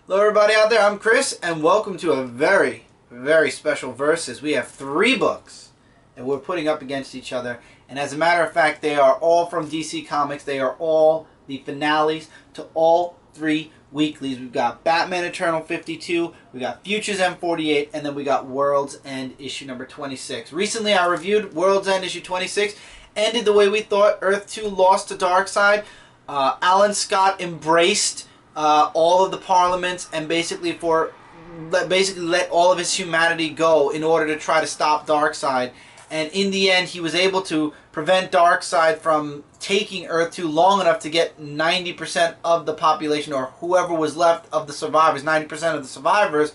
Hello everybody out there, I'm Chris, and welcome to a very, very special Versus. We have 3 books that we're putting up against each other, and as a matter of fact, they are all from DC Comics. They are all the finales to all 3 weeklies. We've got Batman Eternal 52, we got Futures End 48, and then we got World's End issue number 26. Recently I reviewed World's End issue 26, ended the way we thought. Earth 2 lost to Darkseid. Alan Scott embraced all of the parliaments and basically let all of his humanity go in order to try to stop Darkseid. And in the end, he was able to prevent Darkseid from taking Earth 2 long enough to get 90% of the population, or whoever was left of the survivors, 90% of the survivors,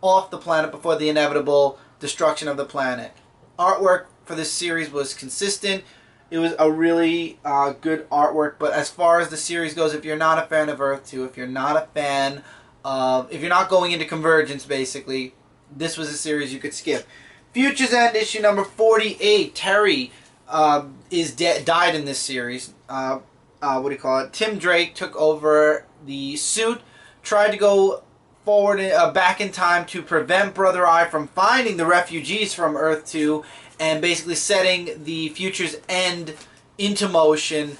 off the planet before the inevitable destruction of the planet. Artwork for this series was consistent. It was a really good artwork, but as far as the series goes, if you're not a fan of Earth 2, if you're not a fan of, if you're not going into Convergence, basically, this was a series you could skip. Futures End issue number 48. Terry died in this series. Tim Drake took over the suit, tried to go forward, back in time to prevent Brother Eye from finding the refugees from Earth 2 and basically setting the Futures End into motion.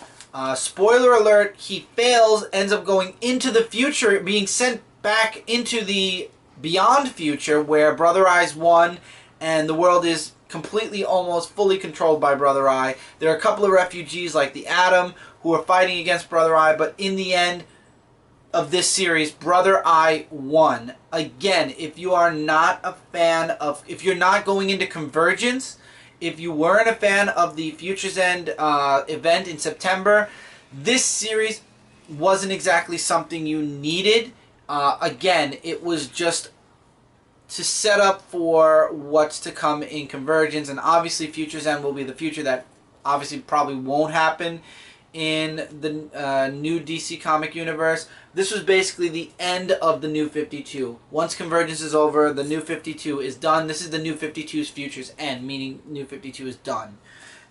Spoiler alert, he fails, ends up going into the future, being sent back into the beyond future where Brother Eye's won and the world is completely, almost fully controlled by Brother Eye. There are a couple of refugees like the Atom who are fighting against Brother Eye, but in the end of this series, Brother Eye won. Again, if you are not a fan of, if you're not going into Convergence, if you weren't a fan of the Futures End event in September, this series wasn't exactly something you needed. Again, it was just to set up for what's to come in Convergence, and obviously Futures End will be the future that obviously probably won't happen in the new DC comic universe. This was basically the end of the New 52. Once Convergence is over, the New 52 is done. This is the New 52's Futures End, meaning New 52 is done.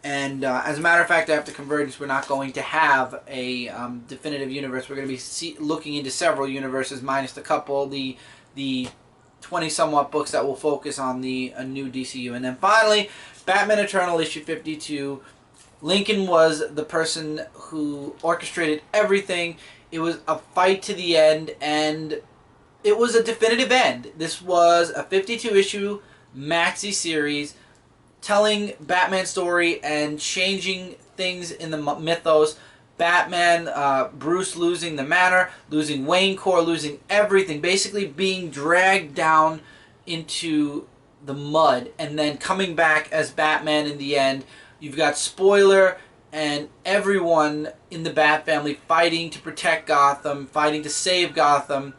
And as a matter of fact, after Convergence, we're not going to have a definitive universe. We're going to be looking into several universes, minus the couple, the 20-somewhat books that will focus on the new DCU. And then finally, Batman Eternal issue 52. Lincoln was the person who orchestrated everything. It was a fight to the end, and it was a definitive end. This was a 52-issue maxi series telling Batman's story and changing things in the mythos. Batman, Bruce losing the manor, losing Wayne Corps, losing everything, basically being dragged down into the mud and then coming back as Batman in the end. You've got Spoiler and everyone in the Bat family fighting to protect Gotham, fighting to save Gotham.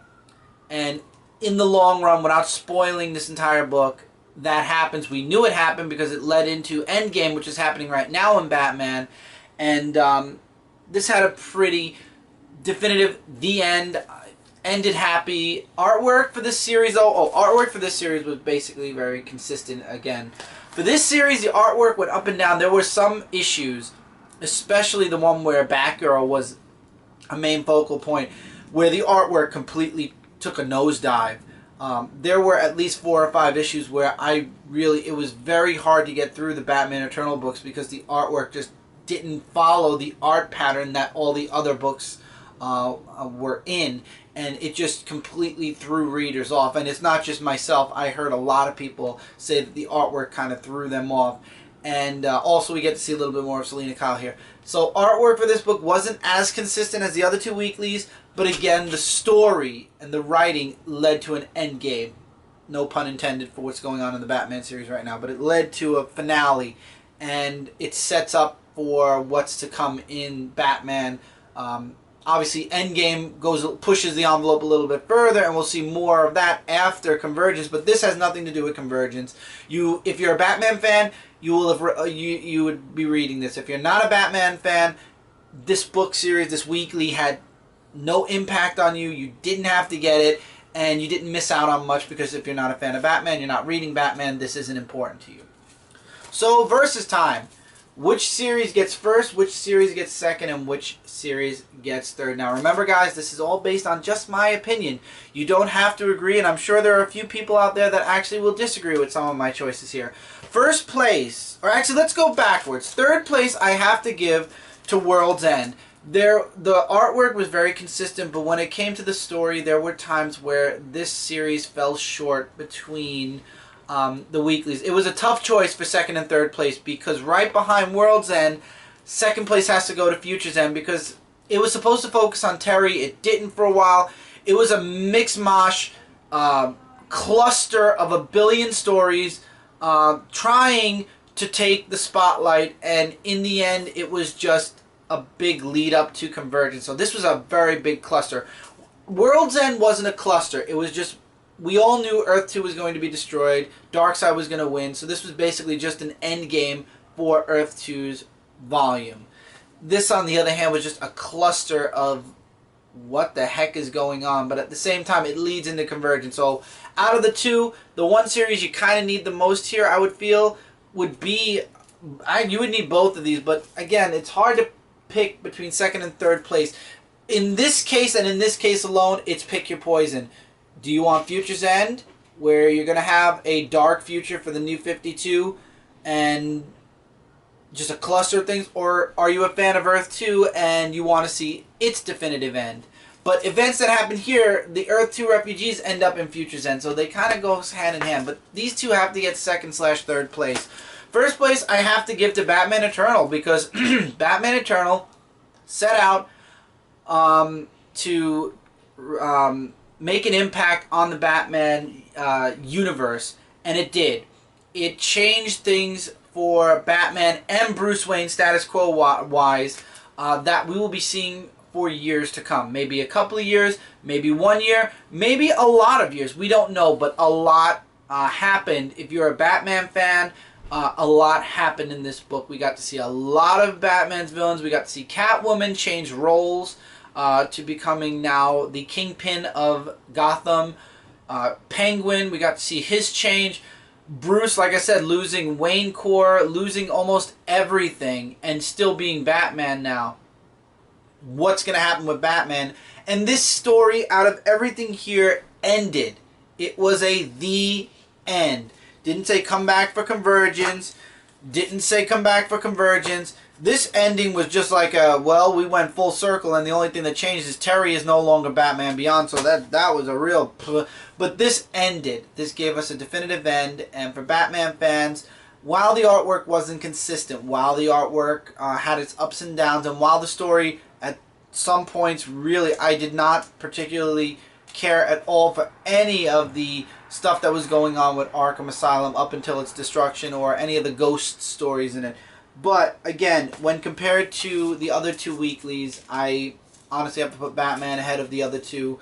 And in the long run, without spoiling this entire book, that happens. We knew it happened because it led into Endgame, which is happening right now in Batman. And this had a pretty definitive the end. Ended happy. Artwork for this series, though, artwork for this series was basically very consistent again. For this series, the artwork went up and down. There were some issues, especially the one where Batgirl was a main focal point, where the artwork completely took a nosedive. There were at least 4 or 5 issues where it was very hard to get through the Batman Eternal books because the artwork just didn't follow the art pattern that all the other books were in, and it just completely threw readers off. And it's not just myself. I heard a lot of people say that the artwork kind of threw them off. And also we get to see a little bit more of Selina Kyle here. So artwork for this book wasn't as consistent as the other 2 weeklies, but again, the story and the writing led to an end game. No pun intended for what's going on in the Batman series right now, but it led to a finale, and it sets up for what's to come in Batman. Obviously, Endgame pushes the envelope a little bit further, and we'll see more of that after Convergence. But this has nothing to do with Convergence. If you're a Batman fan, you would be reading this. If you're not a Batman fan, this book series, this weekly, had no impact on you. You didn't have to get it, and you didn't miss out on much because if you're not a fan of Batman, you're not reading Batman, this isn't important to you. So, versus time. which series gets first, which series gets second, and which series gets third. Now remember guys, this is all based on just my opinion. You don't have to agree, and I'm sure there are a few people out there that actually will disagree with some of my choices here. First place, or actually let's go backwards. Third place I have to give to World's End. The artwork was very consistent, but when it came to the story, there were times where this series fell short between the weeklies. It was a tough choice for second and third place, because right behind World's End, second place has to go to Future's End, because it was supposed to focus on Terry. It didn't for a while. It was a mix mosh cluster of a billion stories trying to take the spotlight, and in the end it was just a big lead up to Convergence. So this was a very big cluster. World's End wasn't a cluster. It was just, we all knew Earth 2 was going to be destroyed, Darkseid was going to win, so this was basically just an end game for Earth 2's volume. This, on the other hand, was just a cluster of what the heck is going on, but at the same time it leads into Convergence. So out of the two, the one series you kind of need the most here, I would feel, would be, you would need both of these, but again, it's hard to pick between second and third place. In this case, and in this case alone, it's pick your poison. Do you want Future's End, where you're going to have a dark future for the New 52 and just a cluster of things, or are you a fan of Earth 2 and you want to see its definitive end? But events that happen here, the Earth 2 refugees end up in Future's End, so they kind of go hand in hand. But these two have to get second/third place. First place I have to give to Batman Eternal, because Batman Eternal set out to make an impact on the Batman universe, and it did. It changed things for Batman and Bruce Wayne status quo wise that we will be seeing for years to come. Maybe a couple of years, maybe 1 year, maybe a lot of years. We don't know, but a lot happened. If you're a Batman fan, a lot happened in this book. We got to see a lot of Batman's villains. We got to see Catwoman change roles to becoming now the Kingpin of Gotham. Penguin, we got to see his change. Bruce, like I said, losing Wayne Corps, losing almost everything, and still being Batman now. What's going to happen with Batman? And this story, out of everything here, ended. It was the end. Didn't say come back for Convergence. Didn't say come back for Convergence. This ending was just like a, well, we went full circle, and the only thing that changed is Terry is no longer Batman Beyond, so that was a real... But this ended. This gave us a definitive end, and for Batman fans, while the artwork wasn't consistent, while the artwork had its ups and downs, and while the story at some points really, I did not particularly care at all for any of the stuff that was going on with Arkham Asylum up until its destruction, or any of the ghost stories in it. But again, when compared to the other two weeklies, I honestly have to put Batman ahead of the other two.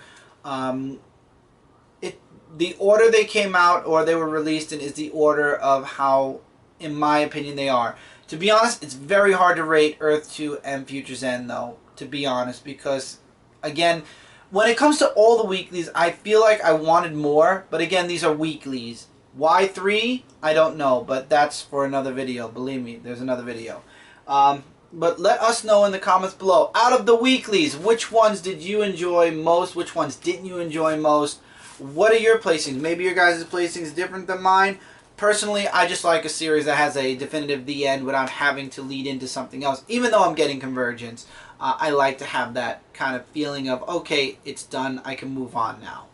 The order they came out, or they were released in, is the order of how, in my opinion, they are. To be honest, it's very hard to rate Earth 2 and Future's End, though, to be honest, because, again, when it comes to all the weeklies, I feel like I wanted more, but again, these are weeklies. Why 3? I don't know, but that's for another video. Believe me, there's another video. But let us know in the comments below. Out of the weeklies, which ones did you enjoy most? Which ones didn't you enjoy most? What are your placings? Maybe your guys' placing is different than mine. Personally, I just like a series that has a definitive the end without having to lead into something else. Even though I'm getting Convergence, I like to have that kind of feeling of, okay, it's done, I can move on now.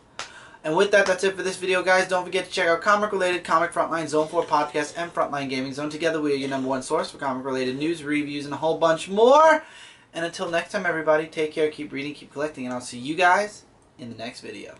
And with that, that's it for this video, guys. Don't forget to check out comic-related Comic Frontline, Zone 4 Podcast, and Frontline Gaming Zone. Together, we are your #1 source for comic-related news, reviews, and a whole bunch more. And until next time, everybody, take care, keep reading, keep collecting, and I'll see you guys in the next video.